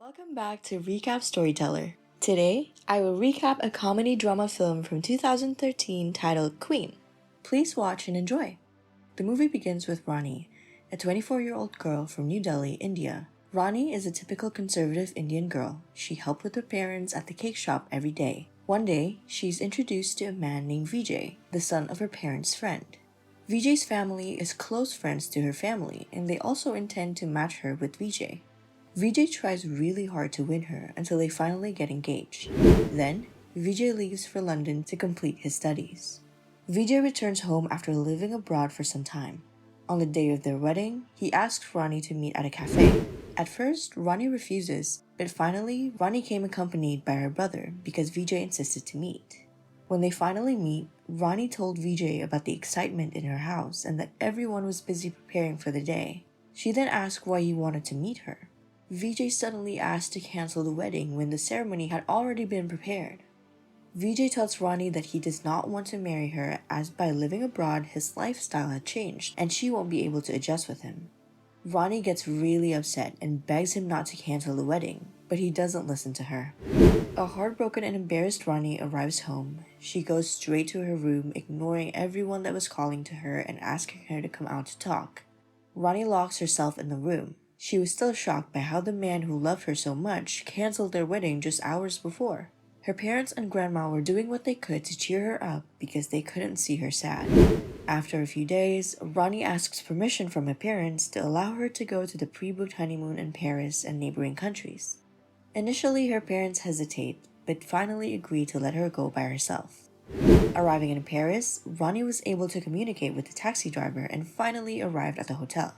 Welcome back to Recap Storyteller. Today, I will recap a comedy drama film from 2013 titled Queen. Please watch and enjoy. The movie begins with Rani, a 24-year-old girl from New Delhi, India. Rani is a typical conservative Indian girl. She helped with her parents at the cake shop every day. One day, she's introduced to a man named Vijay, the son of her parents' friend. Vijay's family is close friends to her family, and they also intend to match her with Vijay. Vijay tries really hard to win her until they finally get engaged. Then, Vijay leaves for London to complete his studies. Vijay returns home after living abroad for some time. On the day of their wedding, he asks Rani to meet at a cafe. At first, Rani refuses, but finally, Rani came accompanied by her brother because Vijay insisted to meet. When they finally meet, Rani told Vijay about the excitement in her house and that everyone was busy preparing for the day. She then asked why he wanted to meet her. Vijay suddenly asked to cancel the wedding when the ceremony had already been prepared. Vijay tells Rani that he does not want to marry her as by living abroad his lifestyle had changed and she won't be able to adjust with him. Rani gets really upset and begs him not to cancel the wedding, but he doesn't listen to her. A heartbroken and embarrassed Rani arrives home. She goes straight to her room, ignoring everyone that was calling to her and asking her to come out to talk. Rani locks herself in the room. She was still shocked by how the man who loved her so much canceled their wedding just hours before. Her parents and grandma were doing what they could to cheer her up because they couldn't see her sad. After a few days, Rani asks permission from her parents to allow her to go to the pre-booked honeymoon in Paris and neighboring countries. Initially, her parents hesitate, but finally agree to let her go by herself. Arriving in Paris, Rani was able to communicate with the taxi driver and finally arrived at the hotel.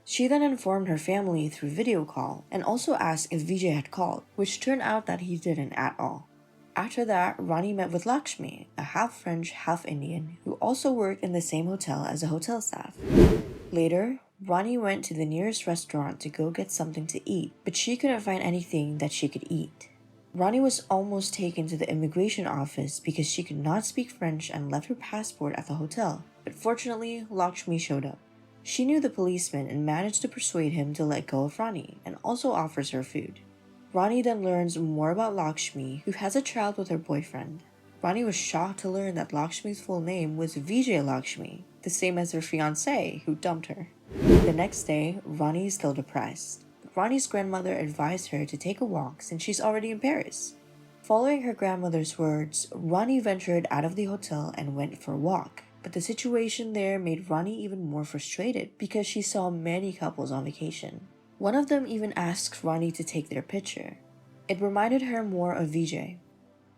She then informed her family through video call and also asked if Vijay had called, which turned out that he didn't at all. After that, Rani met with Lakshmi, a half-French, half-Indian, who also worked in the same hotel as a hotel staff. Later, Rani went to the nearest restaurant to go get something to eat, but she couldn't find anything that she could eat. Rani was almost taken to the immigration office because she could not speak French and left her passport at the hotel, but fortunately, Lakshmi showed up. She knew the policeman and managed to persuade him to let go of Rani and also offers her food. Rani then learns more about Lakshmi, who has a child with her boyfriend. Rani was shocked to learn that Lakshmi's full name was Vijay Lakshmi, the same as her fiancé who dumped her. The next day, Rani is still depressed. Rani's grandmother advised her to take a walk since she's already in Paris. Following her grandmother's words, Rani ventured out of the hotel and went for a walk. But the situation there made Rani even more frustrated because she saw many couples on vacation. One of them even asks Rani to take their picture. It reminded her more of Vijay.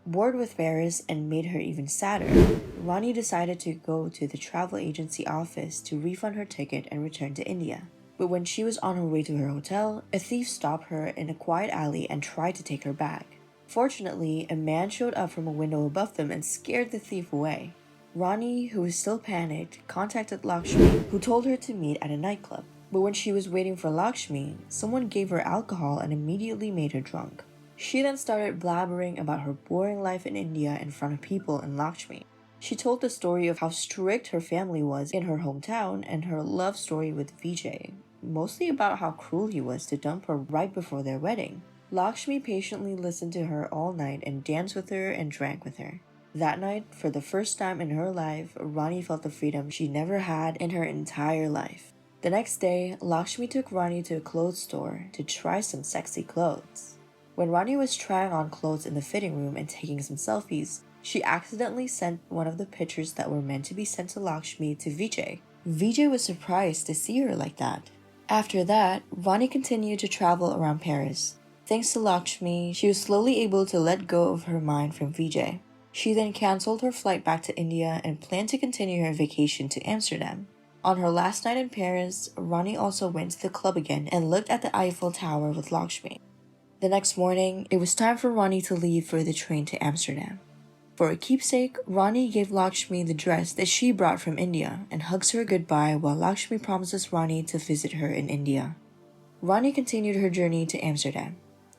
Bored with Paris and made her even sadder, Rani decided to go to the travel agency office to refund her ticket and return to India. But when she was on her way to her hotel, a thief stopped her in a quiet alley and tried to take her bag. Fortunately, a man showed up from a window above them and scared the thief away. Rani, who was still panicked, contacted Lakshmi, who told her to meet at a nightclub. But when she was waiting for Lakshmi, someone gave her alcohol and immediately made her drunk. She then started blabbering about her boring life in India in front of people and Lakshmi. She told the story of how strict her family was in her hometown and her love story with Vijay, mostly about how cruel he was to dump her right before their wedding. Lakshmi patiently listened to her all night and danced with her and drank with her. That night, for the first time in her life, Rani felt the freedom she never had in her entire life. The next day, Lakshmi took Rani to a clothes store to try some sexy clothes. When Rani was trying on clothes in the fitting room and taking some selfies, she accidentally sent one of the pictures that were meant to be sent to Lakshmi to Vijay. Vijay was surprised to see her like that. After that, Rani continued to travel around Paris. Thanks to Lakshmi, she was slowly able to let go of her mind from Vijay. She then cancelled her flight back to India and planned to continue her vacation to Amsterdam. On her last night in Paris, Rani also went to the club again and looked at the Eiffel Tower with Lakshmi. The next morning, it was time for Rani to leave for the train to Amsterdam. For a keepsake, Rani gave Lakshmi the dress that she brought from India and hugs her goodbye while Lakshmi promises Rani to visit her in India. Rani continued her journey to Amsterdam.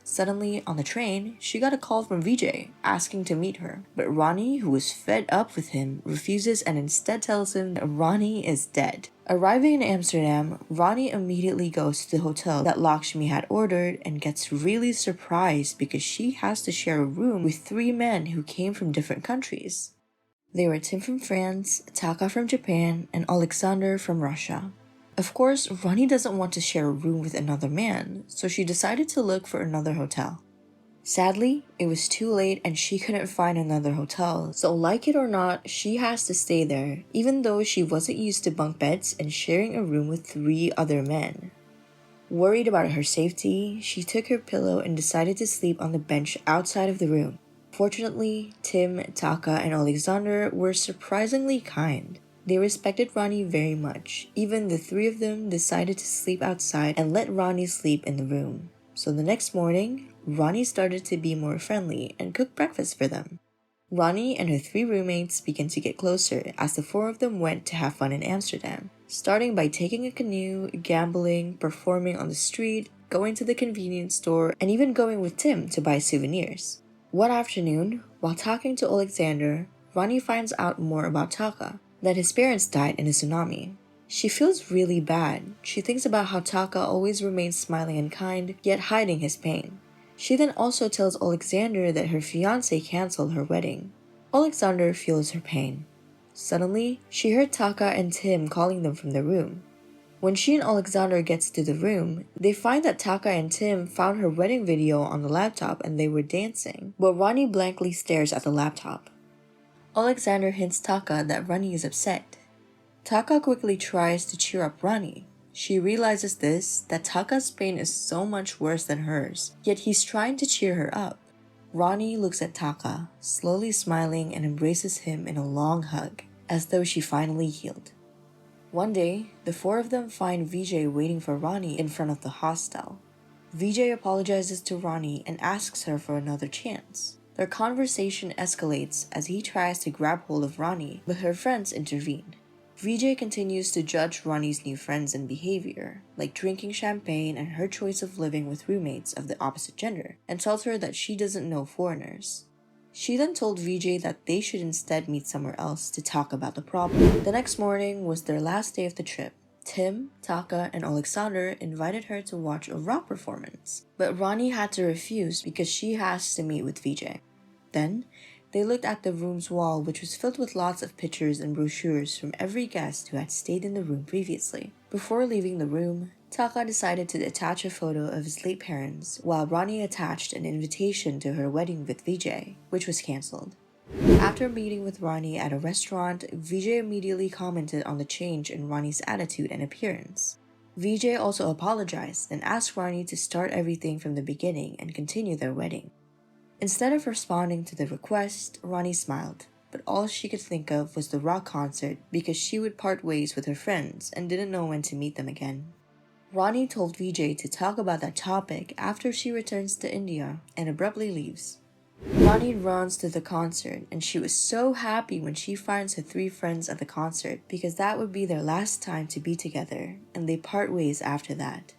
Suddenly, on the train, she got a call from Vijay asking to meet her, but Rani, who was fed up with him, refuses and instead tells him that Rani is dead. Arriving in Amsterdam, Rani immediately goes to the hotel that Lakshmi had ordered and gets really surprised because she has to share a room with 3 men who came from different countries. They were Tim from France, Taka from Japan, and Alexander from Russia. Of course, Rani doesn't want to share a room with another man, so she decided to look for another hotel. Sadly, it was too late and she couldn't find another hotel, so like it or not, she has to stay there, even though she wasn't used to bunk beds and sharing a room with 3 other men. Worried about her safety, she took her pillow and decided to sleep on the bench outside of the room. Fortunately, Tim, Taka, and Alexander were surprisingly kind. They respected Rani very much. Even the 3 of them decided to sleep outside and let Rani sleep in the room. So the next morning, Rani started to be more friendly and cooked breakfast for them. Rani and her 3 roommates began to get closer as the 4 of them went to have fun in Amsterdam, starting by taking a canoe, gambling, performing on the street, going to the convenience store, and even going with Tim to buy souvenirs. One afternoon, while talking to Alexander, Rani finds out more about Taka, that his parents died in a tsunami. She feels really bad. She thinks about how Taka always remains smiling and kind, yet hiding his pain. She then also tells Alexander that her fiancé canceled her wedding. Alexander feels her pain. Suddenly, she heard Taka and Tim calling them from their room. When she and Alexander gets to the room, they find that Taka and Tim found her wedding video on the laptop and they were dancing, but Rani blankly stares at the laptop. Alexander hints Taka that Rani is upset. Taka quickly tries to cheer up Rani. She realizes that Taka's pain is so much worse than hers, yet he's trying to cheer her up. Rani looks at Taka, slowly smiling and embraces him in a long hug, as though she finally healed. One day, the 4 of them find Vijay waiting for Rani in front of the hostel. Vijay apologizes to Rani and asks her for another chance. Their conversation escalates as he tries to grab hold of Rani, but her friends intervene. Vijay continues to judge Rani's new friends and behavior, like drinking champagne and her choice of living with roommates of the opposite gender, and tells her that she doesn't know foreigners. She then told Vijay that they should instead meet somewhere else to talk about the problem. The next morning was their last day of the trip. Tim, Taka, and Alexander invited her to watch a rock performance, but Rani had to refuse because she has to meet with Vijay. Then, they looked at the room's wall, which was filled with lots of pictures and brochures from every guest who had stayed in the room previously. Before leaving the room, Taka decided to attach a photo of his late parents, while Rani attached an invitation to her wedding with Vijay, which was cancelled. After meeting with Rani at a restaurant, Vijay immediately commented on the change in Rani's attitude and appearance. Vijay also apologized and asked Rani to start everything from the beginning and continue their wedding. Instead of responding to the request, Rani smiled, but all she could think of was the rock concert because she would part ways with her friends and didn't know when to meet them again. Rani told Vijay to talk about that topic after she returns to India and abruptly leaves. Rani runs to the concert and she was so happy when she finds her 3 friends at the concert because that would be their last time to be together and they part ways after that.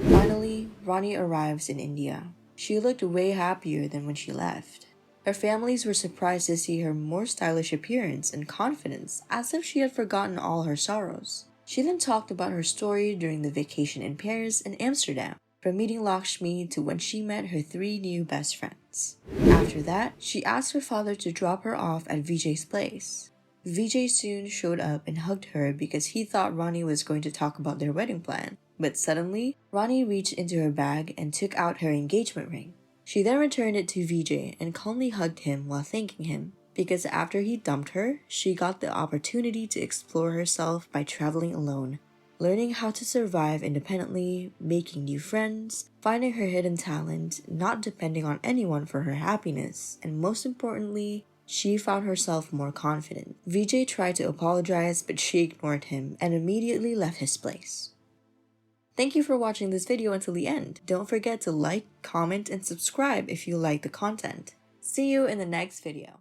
Finally, Rani arrives in India. She looked way happier than when she left. Her families were surprised to see her more stylish appearance and confidence as if she had forgotten all her sorrows. She then talked about her story during the vacation in Paris and Amsterdam, from meeting Lakshmi to when she met her 3 new best friends. After that, she asked her father to drop her off at Vijay's place. Vijay soon showed up and hugged her because he thought Rani was going to talk about their wedding plan. But suddenly, Rani reached into her bag and took out her engagement ring. She then returned it to Vijay and calmly hugged him while thanking him, because after he dumped her, she got the opportunity to explore herself by traveling alone, learning how to survive independently, making new friends, finding her hidden talent, not depending on anyone for her happiness, and most importantly, she found herself more confident. Vijay tried to apologize, but she ignored him and immediately left his place. Thank you for watching this video until the end. Don't forget to like, comment, and subscribe if you like the content. See you in the next video.